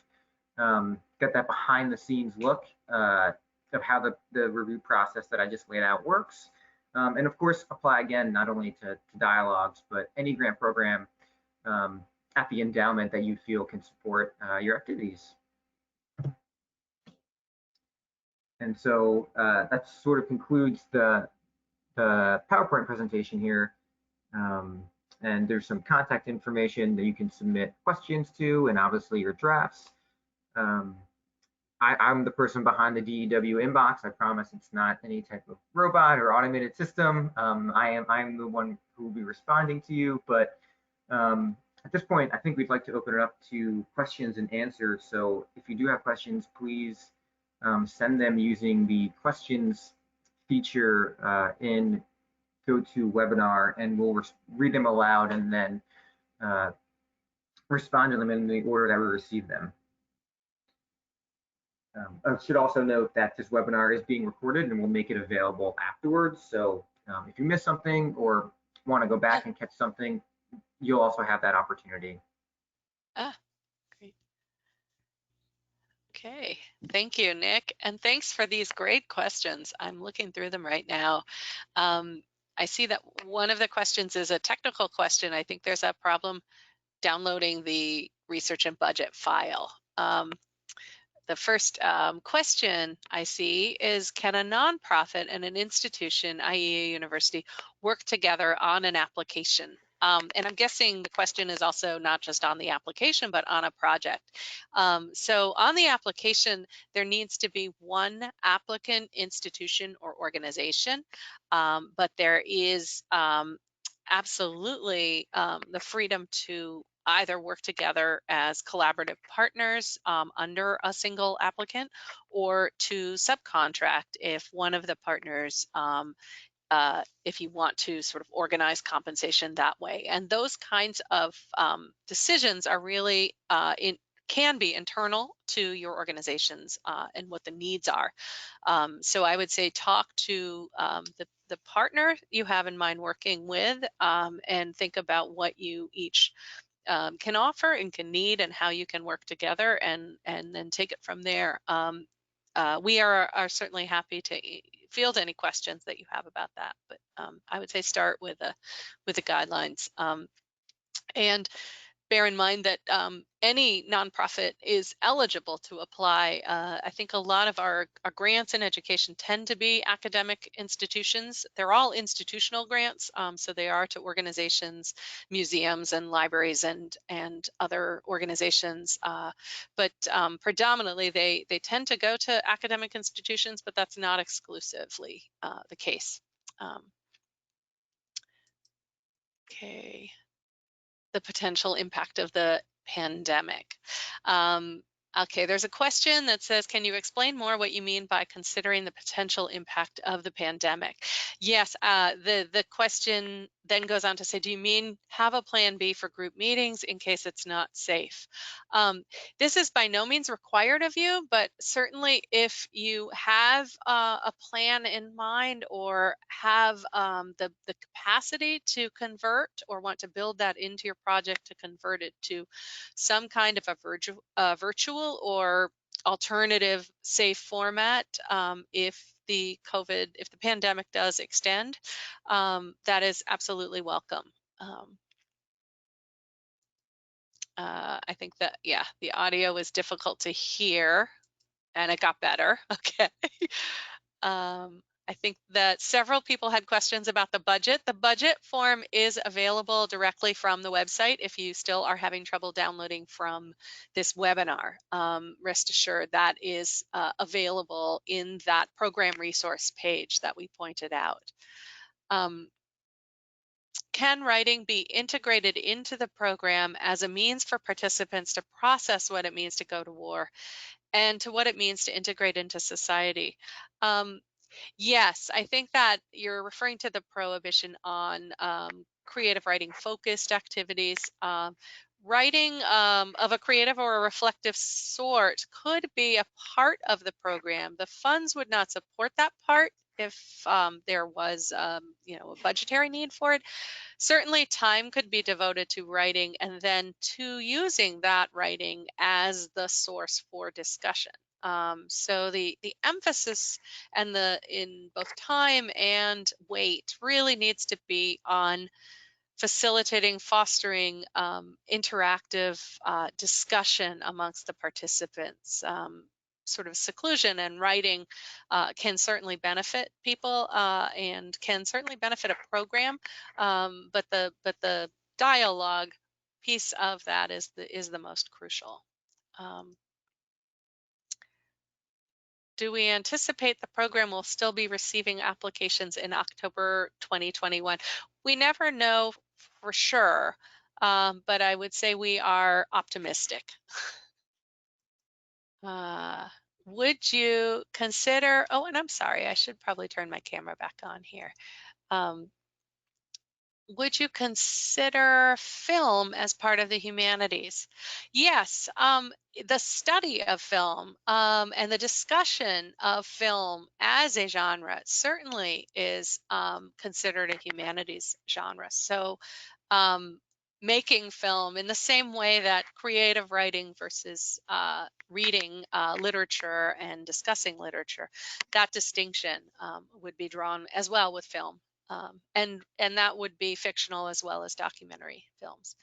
B: get that behind the scenes look of how the review process that I just laid out works. And of course, apply again, not only to dialogues, but any grant program at the endowment that you feel can support your activities. And so that sort of concludes the PowerPoint presentation here. And there's some contact information that you can submit questions to, and obviously your drafts. I'm the person behind the DEW inbox. I promise it's not any type of robot or automated system. I'm the one who will be responding to you. But at this point, I think we'd like to open it up to questions and answers. So if you do have questions, please send them using the questions feature in GoToWebinar, and we'll read them aloud and then respond to them in the order that we receive them. I should also note that this webinar is being recorded and we'll make it available afterwards. So if you miss something or want to go back and catch something, you'll also have that opportunity.
A: Great. Okay, thank you, Nick. And thanks for these great questions. I'm looking through them right now. I see that one of the questions is a technical question. I think there's a problem downloading the research and budget file. The first question I see is, can a nonprofit and an institution, i.e. a university, work together on an application? And I'm guessing the question is also not just on the application, but on a project. So on the application, there needs to be one applicant, institution, or organization, but there is absolutely the freedom to either work together as collaborative partners under a single applicant, or to subcontract if one of the partners, if you want to sort of organize compensation that way. And those kinds of decisions are really can be internal to your organizations and what the needs are. So I would say talk to the partner you have in mind working with, and think about what you each can offer and can need, and how you can work together, and then take it from there. We are certainly happy to field any questions that you have about that, but I would say start with the guidelines. And bear in mind that any nonprofit is eligible to apply. I think a lot of our grants in education tend to be academic institutions. They're all institutional grants, so they are to organizations, museums, and libraries, and other organizations. But predominantly, they tend to go to academic institutions, but that's not exclusively the case. Okay. The potential impact of the pandemic. Okay, there's a question that says, can you explain more what you mean by considering the potential impact of the pandemic? Yes, the question then goes on to say, do you mean have a plan B for group meetings in case it's not safe? This is by no means required of you, but certainly if you have a plan in mind, or have the capacity to convert, or want to build that into your project to convert it to some kind of a virtual or alternative safe format, if the pandemic does extend, that is absolutely welcome. I think that, yeah, the audio was difficult to hear and it got better. Okay. I think that several people had questions about the budget. The budget form is available directly from the website if you still are having trouble downloading from this webinar. Rest assured that is available in that program resource page that we pointed out. Can writing be integrated into the program as a means for participants to process what it means to go to war, and to what it means to integrate into society? Yes, I think that you're referring to the prohibition on creative writing focused activities. Writing of a creative or a reflective sort could be a part of the program. The funds would not support that part if there was a budgetary need for it. Certainly time could be devoted to writing, and then to using that writing as the source for discussion. So the emphasis and in both time and weight really needs to be on facilitating, fostering interactive discussion amongst the participants. Sort of seclusion and writing can certainly benefit people, and can certainly benefit a program, but the dialogue piece of that is the most crucial. Do we anticipate the program will still be receiving applications in October 2021? We never know for sure, but I would say we are optimistic. Would you consider, oh, and I'm sorry, I should probably turn my camera back on here. Would you consider film as part of the humanities? Yes, the study of film and the discussion of film as a genre certainly is considered a humanities genre. So making film in the same way that creative writing versus reading literature and discussing literature, that distinction would be drawn as well with film. And that would be fictional as well as documentary films.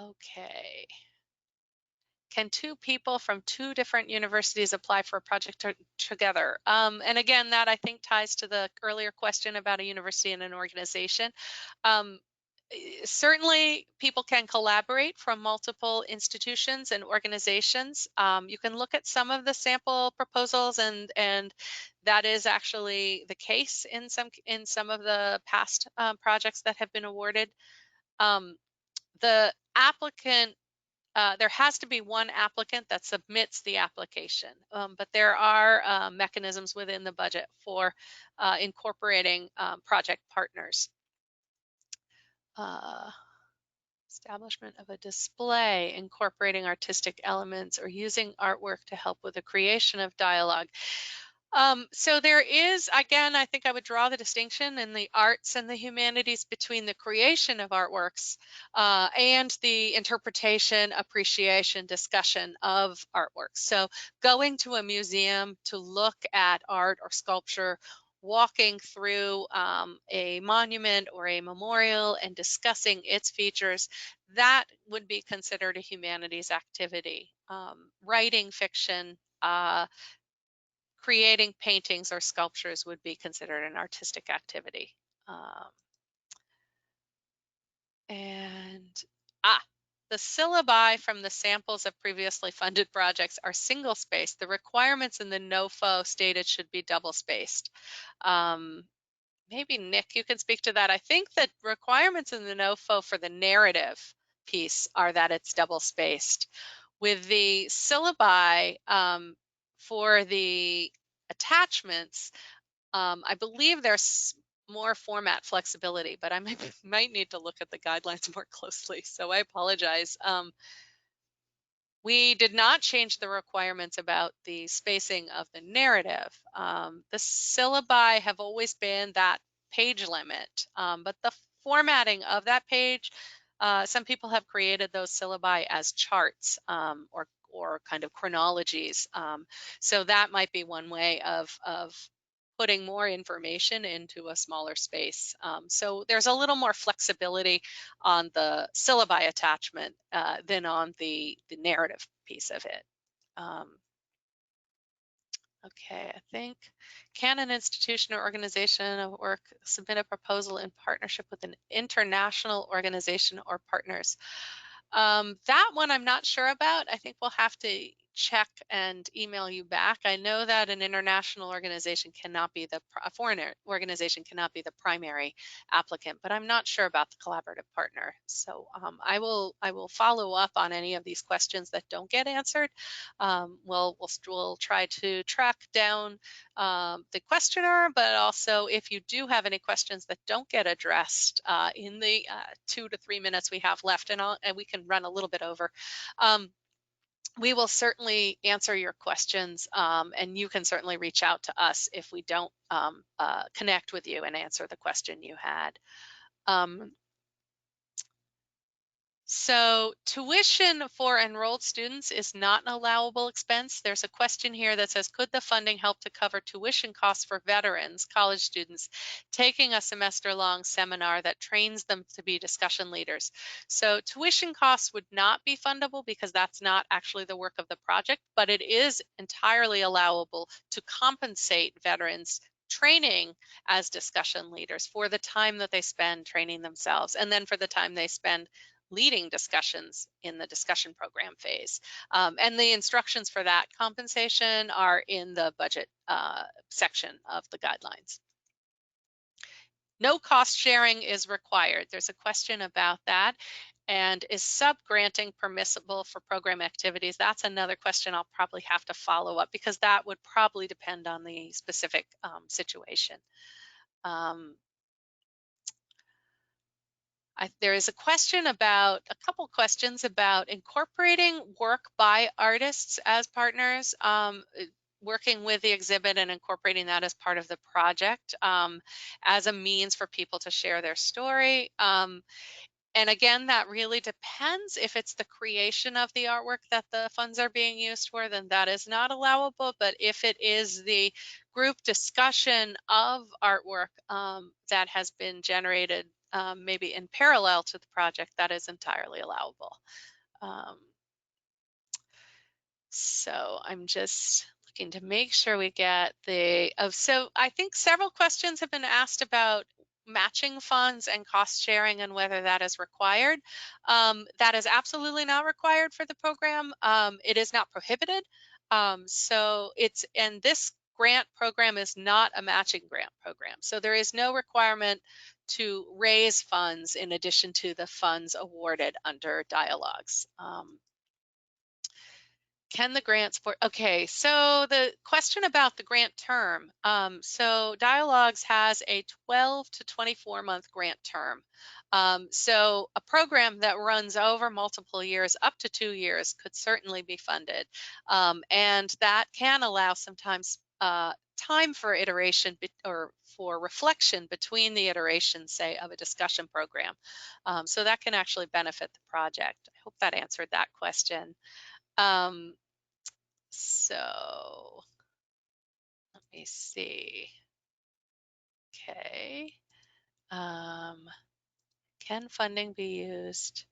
A: Okay. Can two people from two different universities apply for a project together? And again, that I think ties to the earlier question about a university and an organization. Um, Certainly, people can collaborate from multiple institutions and organizations. You can look at some of the sample proposals, and that is actually the case in some of the past projects that have been awarded. Um, the applicant there has to be one applicant that submits the application, but there are mechanisms within the budget for incorporating project partners. Uh, Establishment of a display, incorporating artistic elements, or using artwork to help with the creation of dialogue. So there is, again, I think I would draw the distinction in the arts and the humanities between the creation of artworks and the interpretation, appreciation, discussion of artworks. So going to a museum to look at art or sculpture, walking through a monument or a memorial and discussing its features, that would be considered a humanities activity. Writing fiction, creating paintings or sculptures would be considered an artistic activity. Um, and the syllabi from the samples of previously funded projects are single spaced. The requirements in the NOFO stated should be double spaced. Maybe Nick, you can speak to that. I think that requirements in the NOFO for the narrative piece are that it's double spaced. With the syllabi for the attachments, I believe there's more format flexibility, but I might need to look at the guidelines more closely. So I apologize. We did not change the requirements about the spacing of the narrative. The syllabi have always been that page limit, but the formatting of that page, some people have created those syllabi as charts or kind of chronologies. So that might be one way of putting more information into a smaller space. So there's a little more flexibility on the syllabi attachment than on the narrative piece of it. Okay, I think, can an institution or organization of work submit a proposal in partnership with an international organization or partners? That one I'm not sure about. I think we'll have to check and email you back. I know that an international organization cannot be a foreign organization cannot be the primary applicant, but I'm not sure about the collaborative partner. So I will follow up on any of these questions that don't get answered. We'll try to track down the questioner, but also if you do have any questions that don't get addressed in the 2 to 3 minutes we have left, and we can run a little bit over, we will certainly answer your questions, and you can certainly reach out to us if we don't connect with you and answer the question you had. So tuition for enrolled students is not an allowable expense. There's a question here that says, could the funding help to cover tuition costs for veterans, college students, taking a semester-long seminar that trains them to be discussion leaders? So tuition costs would not be fundable because that's not actually the work of the project, but it is entirely allowable to compensate veterans training as discussion leaders for the time that they spend training themselves, and then for the time they spend leading discussions in the discussion program phase. And the instructions for that compensation are in the budget section of the guidelines. No cost sharing is required. There's a question about that. And is sub-granting permissible for program activities? That's another question I'll probably have to follow up because that would probably depend on the specific situation. There is a couple questions about incorporating work by artists as partners, working with the exhibit and incorporating that as part of the project as a means for people to share their story. And again, that really depends. If it's the creation of the artwork that the funds are being used for, then that is not allowable. But if it is the group discussion of artwork that has been generated maybe in parallel to the project, that is entirely allowable. Um, so I'm just looking to make sure we get so I think several questions have been asked about matching funds and cost sharing and whether that is required. That is absolutely not required for the program. It is not prohibited. And this grant program is not a matching grant program. So there is no requirement to raise funds in addition to the funds awarded under dialogues. Can the grant support? Okay, so the question about the grant term. So Dialogues has a 12 to 24-month grant term. So a program that runs over multiple years, up to 2 years, could certainly be funded. And that can allow sometimes time for iteration or for reflection between the iterations, say, of a discussion program. So that can actually benefit the project. I hope that answered that question. Um, so let me see. Okay. Um, can funding be used?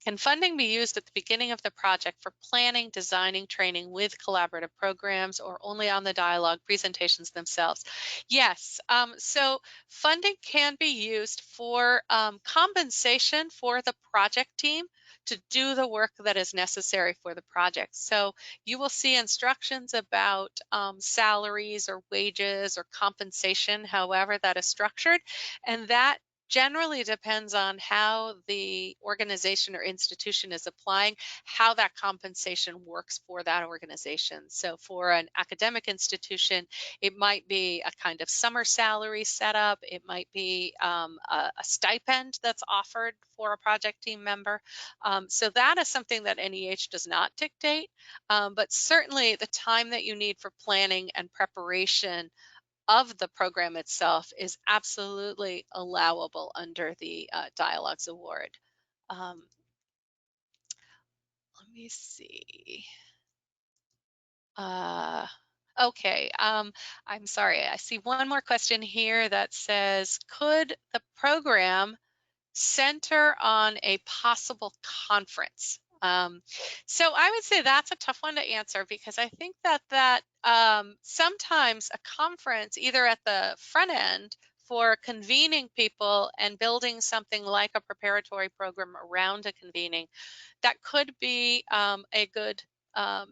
A: Can funding be used at the beginning of the project for planning, designing, training with collaborative programs, or only on the dialogue presentations themselves? Yes. So funding can be used for compensation for the project team to do the work that is necessary for the project. So you will see instructions about salaries or wages or compensation, however that is structured, and that generally depends on how the organization or institution is applying how that compensation works for that organization. So for an academic institution, it might be a kind of summer salary setup. It might be a stipend that's offered for a project team member. So that is something that NEH does not dictate, but certainly the time that you need for planning and preparation of the program itself is absolutely allowable under the Dialogues Award. Let me see. Uh, okay, I'm sorry. I see one more question here that says, could the program center on a possible conference? So I would say that's a tough one to answer because I think that sometimes a conference, either at the front end for convening people and building something like a preparatory program around a convening, that could be a good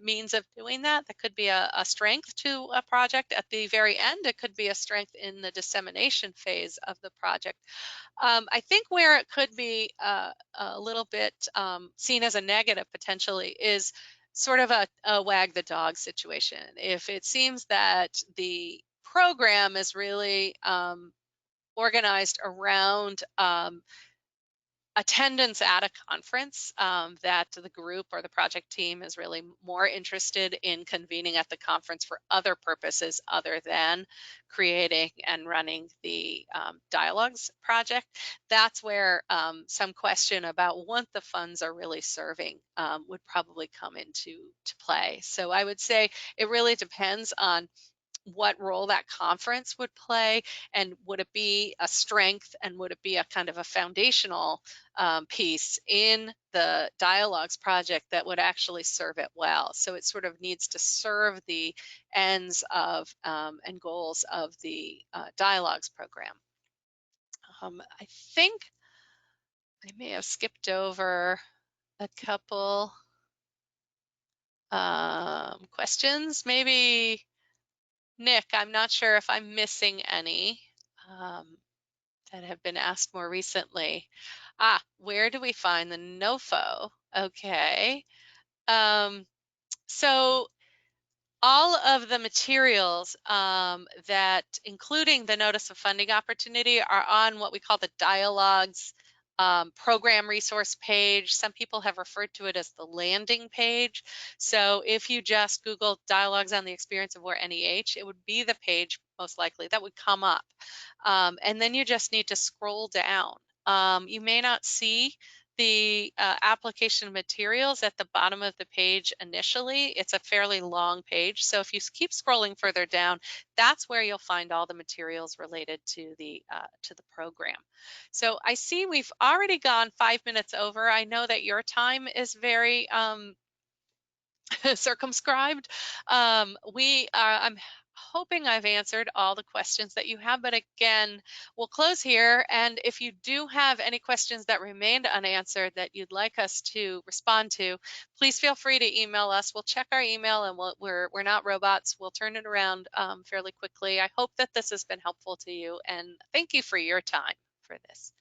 A: means of doing that. That could be a strength to a project. At the very end, it could be a strength in the dissemination phase of the project. I think where it could be a little bit seen as a negative potentially is sort of a wag the dog situation. If it seems that the program is really organized around attendance at a conference, that the group or the project team is really more interested in convening at the conference for other purposes other than creating and running the dialogues project. That's where some question about what the funds are really serving would probably come into play. So I would say it really depends on what role that conference would play, and would it be a strength, and would it be a kind of a foundational piece in the dialogues project that would actually serve it well. So it sort of needs to serve the ends of and goals of the dialogues program. I think I may have skipped over a couple questions. Maybe Nick, I'm not sure if I'm missing any that have been asked more recently. Where do we find the NOFO? Okay. So all of the materials that, including the notice of funding opportunity, are on what we call the Dialogues program resource page. Some people have referred to it as the landing page. So if you just Google Dialogues on the Experience of War NEH, it would be the page most likely that would come up. And then you just need to scroll down You may not see the application materials at the bottom of the page initially. It's a fairly long page, so if you keep scrolling further down, that's where you'll find all the materials related to the program. So I see we've already gone 5 minutes over. I know that your time is very circumscribed. I'm hoping I've answered all the questions that you have, but again, we'll close here. And if you do have any questions that remained unanswered that you'd like us to respond to, please feel free to email us. We'll check our email, and we're not robots. We'll turn it around fairly quickly. I hope that this has been helpful to you, and thank you for your time for this.